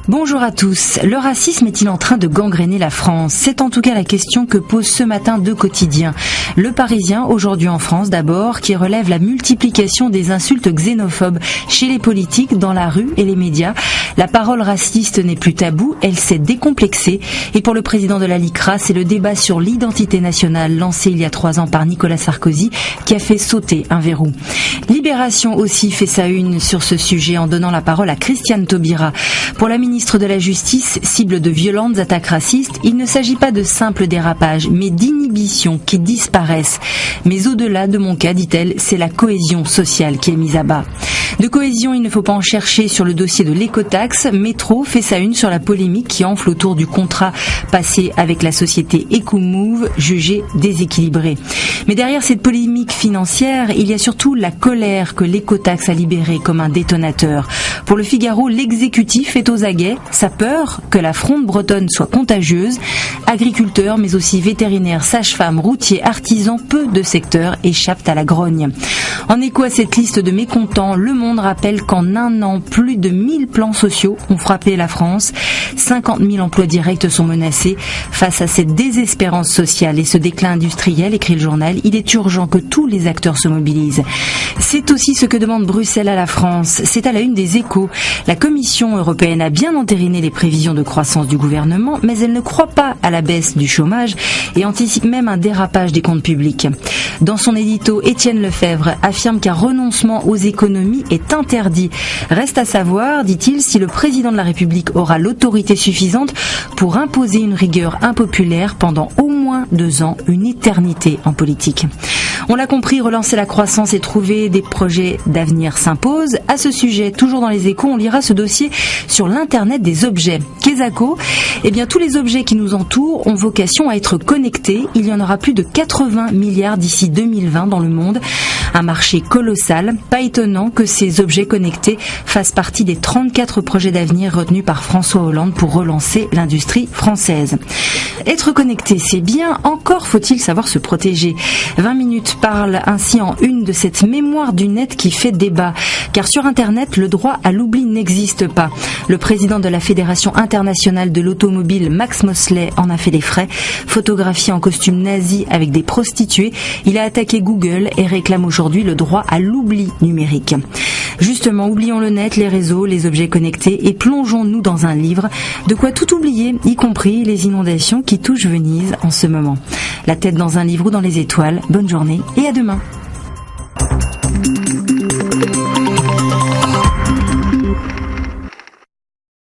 Bonjour à tous. Le racisme est-il en train de gangréner la France? C'est en tout cas la question que pose ce matin deux quotidiens. Le Parisien, aujourd'hui en France d'abord, qui relève la multiplication des insultes xénophobes chez les politiques, dans la rue et les médias. La parole raciste n'est plus taboue, elle s'est décomplexée. Et pour le président de la LICRA, c'est le débat sur l'identité nationale lancé il y a 3 ans par Nicolas Sarkozy qui a fait sauter un verrou. Libération aussi fait sa une sur ce sujet en donnant la parole à Christiane Taubira. Pour la ministre de la Justice, cible de violentes attaques racistes, il ne s'agit pas de simples dérapages, mais d'inhibitions qui disparaissent. Mais au-delà de mon cas, dit-elle, c'est la cohésion sociale qui est mise à bas. De cohésion, il ne faut pas en chercher sur le dossier de l'écotaxe. Métro fait sa une sur la polémique qui enfle autour du contrat passé avec la société EcoMove, jugée déséquilibrée. Mais derrière cette polémique financière, il y a surtout la colère que l'écotaxe a libérée comme un détonateur. Pour le Figaro, l'exécutif est aux aguets. Sa peur que la fronde bretonne soit contagieuse. Agriculteurs, mais aussi vétérinaires, sages-femmes, routiers, artisans, peu de secteurs échappent à la grogne. En écho à cette liste de mécontents, Le Monde rappelle qu'en un an, plus de 1000 plans sociaux ont frappé la France. 50 000 emplois directs sont menacés. Face à cette désespérance sociale et ce déclin industriel, écrit le journal, il est urgent que tous les acteurs se mobilisent. C'est aussi ce que demande Bruxelles à la France. C'est à la une des Échos. La Commission européenne a bien entériné les prévisions de croissance du gouvernement, mais elle ne croit pas à la baisse du chômage et anticipe même un dérapage des comptes publics. Dans son édito, Étienne Lefebvre affirme qu'un renoncement aux économies est interdit. Reste à savoir, dit-il, si le président de la République aura l'autorité suffisante pour imposer une rigueur impopulaire pendant au moins 2 ans, une éternité en politique. On l'a compris, relancer la croissance et trouver des projets d'avenir s'impose. À ce sujet, toujours dans les Échos, on lira ce dossier sur l'Internet des objets. Quesaco, tous les objets qui nous entourent ont vocation à être connectés. Il y en aura plus de 80 milliards d'ici 2020 dans le monde. Un marché colossal. Pas étonnant que ces objets connectés fassent partie des 34 projets d'avenir retenus par François Hollande pour relancer l'industrie française. Être connecté, c'est bien. Encore faut-il savoir se protéger. 20 minutes parle ainsi en une de cette mémoire du net qui fait débat. Car sur Internet, le droit à l'oubli n'existe pas. Le président de la Fédération internationale de l'automobile, Max Mosley, en a fait les frais. Photographié en costume nazi avec des prostituées, il a attaqué Google et réclame aujourd'hui le droit à l'oubli numérique. Justement, oublions le net, les réseaux, les objets connectés et plongeons-nous dans un livre. De quoi tout oublier, y compris les inondations qui touchent Venise en ce moment. La tête dans un livre ou dans les étoiles. Bonne journée et à demain.